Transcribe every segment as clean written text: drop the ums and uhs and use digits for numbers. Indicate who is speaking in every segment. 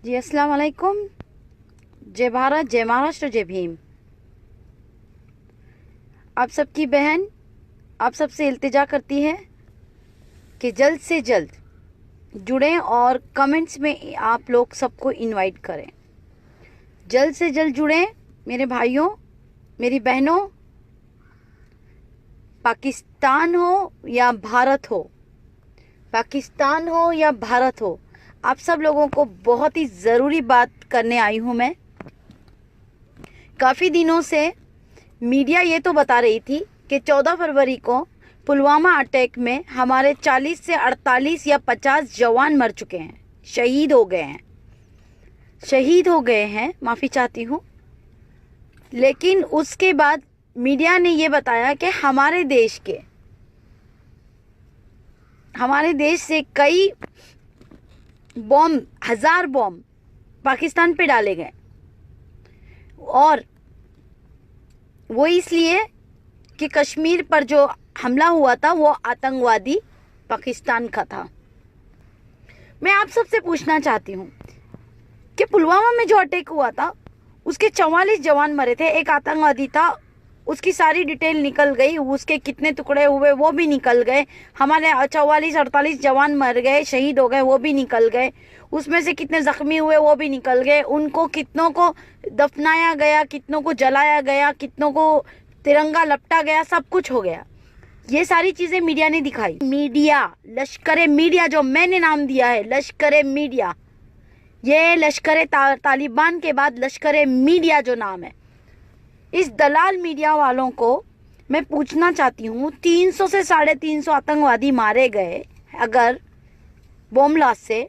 Speaker 1: जी अस्सलाम वालेकुम। जय भारत, जय महाराष्ट्र, जय भीम। आप सबकी बहन आप सबसे इल्तिजा करती है कि जल्द से जल्द जुड़ें और कमेंट्स में आप लोग सबको इनवाइट करें। जल्द से जल्द जुड़ें मेरे भाइयों, मेरी बहनों। पाकिस्तान हो या भारत हो, पाकिस्तान हो या भारत हो, आप सब लोगों को बहुत ही ज़रूरी बात करने आई हूँ मैं। काफ़ी दिनों से मीडिया ये तो बता रही थी कि 14 फरवरी को पुलवामा अटैक में हमारे 40 से 48 या 50 जवान मर चुके हैं, शहीद हो गए हैं, माफ़ी चाहती हूँ। लेकिन उसके बाद मीडिया ने ये बताया कि हमारे देश से कई बॉम्ब, 1000 बॉम्ब पाकिस्तान पे डाले गए, और वो इसलिए कि कश्मीर पर जो हमला हुआ था वो आतंकवादी पाकिस्तान का था। मैं आप सबसे पूछना चाहती हूँ कि पुलवामा में जो अटैक हुआ था उसके 44 जवान मरे थे, एक आतंकवादी था, उसकी सारी डिटेल निकल गई, उसके कितने टुकड़े हुए वो भी निकल गए। हमारे 44-48 जवान मर गए, शहीद हो गए, वो भी निकल गए। उसमें से कितने जख्मी हुए वो भी निकल गए। उनको कितनों को दफनाया गया, कितनों को जलाया गया, कितनों को तिरंगा लपटा गया, सब कुछ हो गया। ये सारी चीज़ें मीडिया ने दिखाई। मीडिया, लश्कर मीडिया, जो मैंने नाम दिया है लश्कर मीडिया, ये लश्कर तालिबान के बाद लश्कर मीडिया जो नाम है, इस दलाल मीडिया वालों को मैं पूछना चाहती हूँ, 300 से 350 आतंकवादी मारे गए अगर बॉम्ब ब्लास्ट से,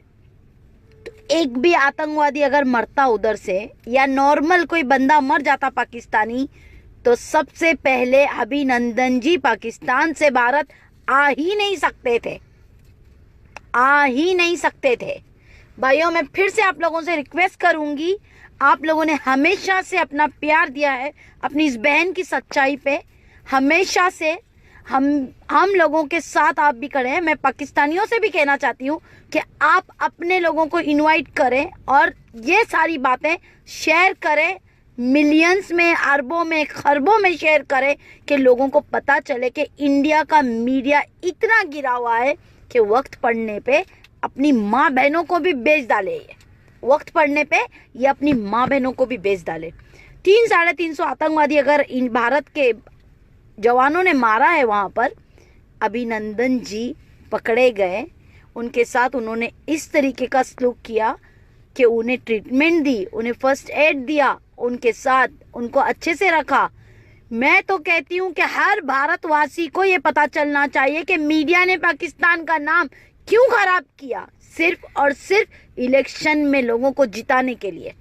Speaker 1: तो एक भी आतंकवादी अगर मरता उधर से या नॉर्मल कोई बंदा मर जाता पाकिस्तानी, तो सबसे पहले अभिनंदन जी पाकिस्तान से भारत आ ही नहीं सकते थे। भाइयों, मैं फिर से आप लोगों से रिक्वेस्ट करूंगी, आप लोगों ने हमेशा से अपना प्यार दिया है अपनी इस बहन की सच्चाई पे, हमेशा से हम लोगों के साथ आप भी खड़े हैं। मैं पाकिस्तानियों से भी कहना चाहती हूँ कि आप अपने लोगों को इनवाइट करें और ये सारी बातें शेयर करें, मिलियंस में, अरबों में, खरबों में शेयर करें कि लोगों को पता चले कि इंडिया का मीडिया इतना गिरा हुआ है कि वक्त पड़ने पे अपनी माँ बहनों को भी बेच डाले। वक्त पड़ने पे ये अपनी माँ बहनों को भी बेच डाले। 300-350 आतंकवादी अगर इन भारत के जवानों ने मारा है वहाँ पर, अभिनंदन जी पकड़े गए, उनके साथ उन्होंने इस तरीके का सलूक किया कि उन्हें ट्रीटमेंट दी, उन्हें फर्स्ट एड दिया, उनके साथ उनको अच्छे से रखा। मैं तो कहती हूँ कि हर भारतवासी को ये पता चलना चाहिए कि मीडिया ने पाकिस्तान का नाम क्यों खराब किया, सिर्फ और सिर्फ इलेक्शन में लोगों को जिताने के लिए।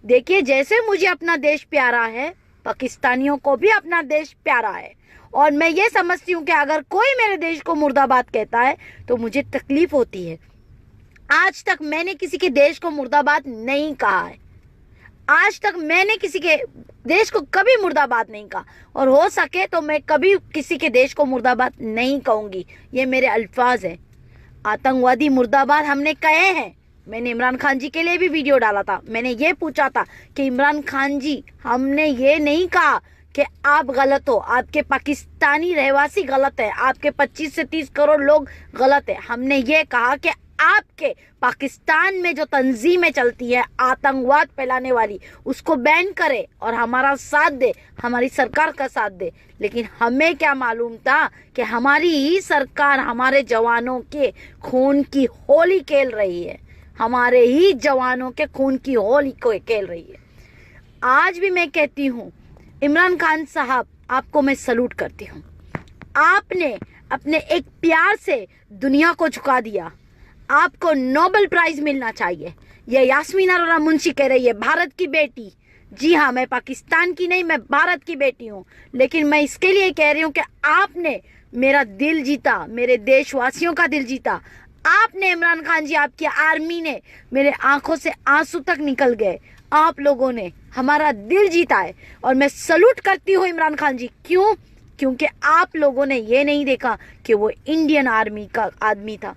Speaker 1: देखिए, जैसे मुझे अपना देश प्यारा है, पाकिस्तानियों को भी अपना देश प्यारा है, और मैं ये समझती हूँ कि अगर कोई मेरे देश को मुर्दाबाद कहता है तो मुझे तकलीफ होती है। आज तक मैंने किसी के देश को मुर्दाबाद नहीं कहा है, आज तक मैंने किसी के देश को कभी मुर्दाबाद नहीं कहा, और हो सके तो मैं कभी किसी के देश को मुर्दाबाद नहीं कहूँगी। ये मेरे अल्फाज हैं। आतंकवादी मुर्दाबाद हमने कहे हैं। मैंने इमरान खान जी के लिए भी वीडियो डाला था, मैंने ये पूछा था कि इमरान खान जी, हमने ये नहीं कहा कि आप गलत हो, आपके पाकिस्तानी रहवासी गलत है, आपके 25 से 30 करोड़ लोग गलत है। हमने ये कहा कि आपके पाकिस्तान में जो तंजीमें चलती है आतंकवाद फैलाने वाली, उसको बैन करे और हमारा साथ दे, हमारी सरकार का साथ दे। लेकिन हमें क्या मालूम था कि हमारी ही सरकार हमारे जवानों के खून की होली खेल रही है, हमारे ही जवानों के खून की होली को खेल रही है। आज भी मैं कहती हूँ, इमरान खान साहब, आपको मैं सलूट करती हूँ। आपने अपने एक प्यार से दुनिया को झुका दिया, आपको नोबेल प्राइज मिलना चाहिए। ये यास्मीन अरोरा मुंशी कह रही है, भारत की बेटी। जी हाँ, मैं पाकिस्तान की नहीं, मैं भारत की बेटी हूँ, लेकिन मैं इसके लिए कह रही हूँ कि आपने मेरा दिल जीता, मेरे देशवासियों का दिल जीता। आपने, इमरान खान जी, आपकी आर्मी ने, मेरे आंखों से आंसू तक निकल गए। आप लोगों ने हमारा दिल जीता है, और मैं सलूट करती हूँ इमरान खान जी। क्यों? क्योंकि आप लोगों ने ये नहीं देखा कि वो इंडियन आर्मी का आदमी था,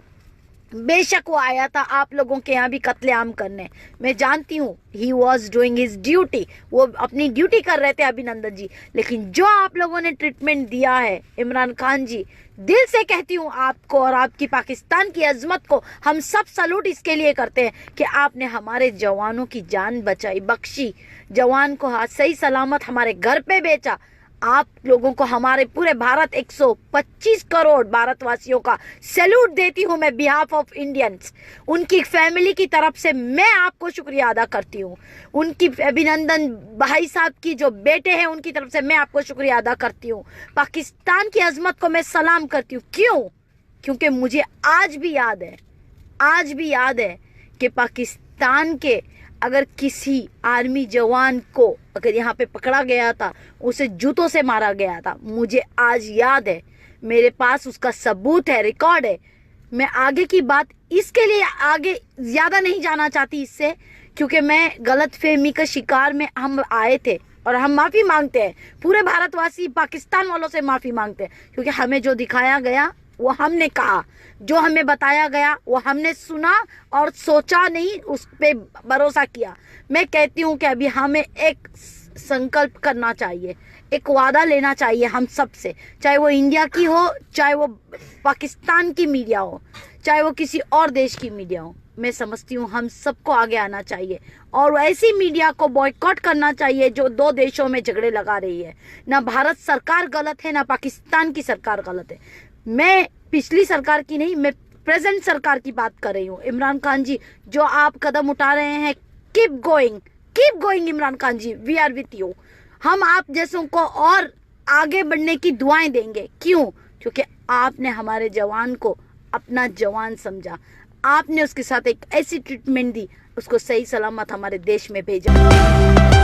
Speaker 1: बेशक वो आया था आप लोगों के यहाँ भी कत्लेआम करने, मैं जानती हूँ, he was doing his duty, वो अपनी ड्यूटी कर रहे थे अभिनंदन जी। लेकिन जो आप लोगों ने ट्रीटमेंट दिया है इमरान खान जी, दिल से कहती हूँ आपको और आपकी पाकिस्तान की अजमत को हम सब सलूट इसके लिए करते हैं कि आपने हमारे जवानों की जान बचाई, बख्शी, जवान को हाथ सही सलामत हमारे घर पे बेचा। आप लोगों को, हमारे पूरे भारत 125 करोड़ भारतवासियों का सैल्यूट देती हूँ मैं बिहाफ ऑफ इंडियंस। उनकी फैमिली की तरफ से मैं आपको शुक्रिया अदा करती हूँ। उनकी अभिनंदन भाई साहब की जो बेटे हैं उनकी तरफ से मैं आपको शुक्रिया अदा करती हूँ। पाकिस्तान की अजमत को मैं सलाम करती हूँ। क्यों? क्योंकि मुझे आज भी याद है कि पाकिस्तान के अगर किसी आर्मी जवान को अगर यहाँ पे पकड़ा गया था, उसे जूतों से मारा गया था, मुझे आज याद है, मेरे पास उसका सबूत है, रिकॉर्ड है। मैं आगे की बात इसके लिए आगे ज़्यादा नहीं जाना चाहती इससे, क्योंकि मैं गलत फहमी का शिकार में हम आए थे और हम माफ़ी मांगते हैं, पूरे भारतवासी पाकिस्तान वालों से माफ़ी मांगते हैं, क्योंकि हमें जो दिखाया गया वो हमने कहा, जो हमें बताया गया वो हमने सुना और सोचा नहीं, उस पे भरोसा किया। मैं कहती हूँ कि अभी हमें एक संकल्प करना चाहिए, एक वादा लेना चाहिए हम सब से, चाहे वो इंडिया की हो, चाहे वो पाकिस्तान की मीडिया हो, चाहे वो किसी और देश की मीडिया हो। मैं समझती हूँ हम सबको आगे आना चाहिए और ऐसी मीडिया को बॉयकॉट करना चाहिए जो दो देशों में झगड़े लगा रही है। ना भारत सरकार गलत है, ना पाकिस्तान की सरकार गलत है। मैं पिछली सरकार की नहीं, मैं प्रेजेंट सरकार की बात कर रही हूँ। इमरान खान जी, जो आप कदम उठा रहे हैं, keep going Imran Khan ji, we are with you. हम आप जैसों को और आगे बढ़ने की दुआएं देंगे। क्यों? क्योंकि आपने हमारे जवान को अपना जवान समझा, आपने उसके साथ एक ऐसी ट्रीटमेंट दी, उसको सही सलामत हमारे देश में भेजा।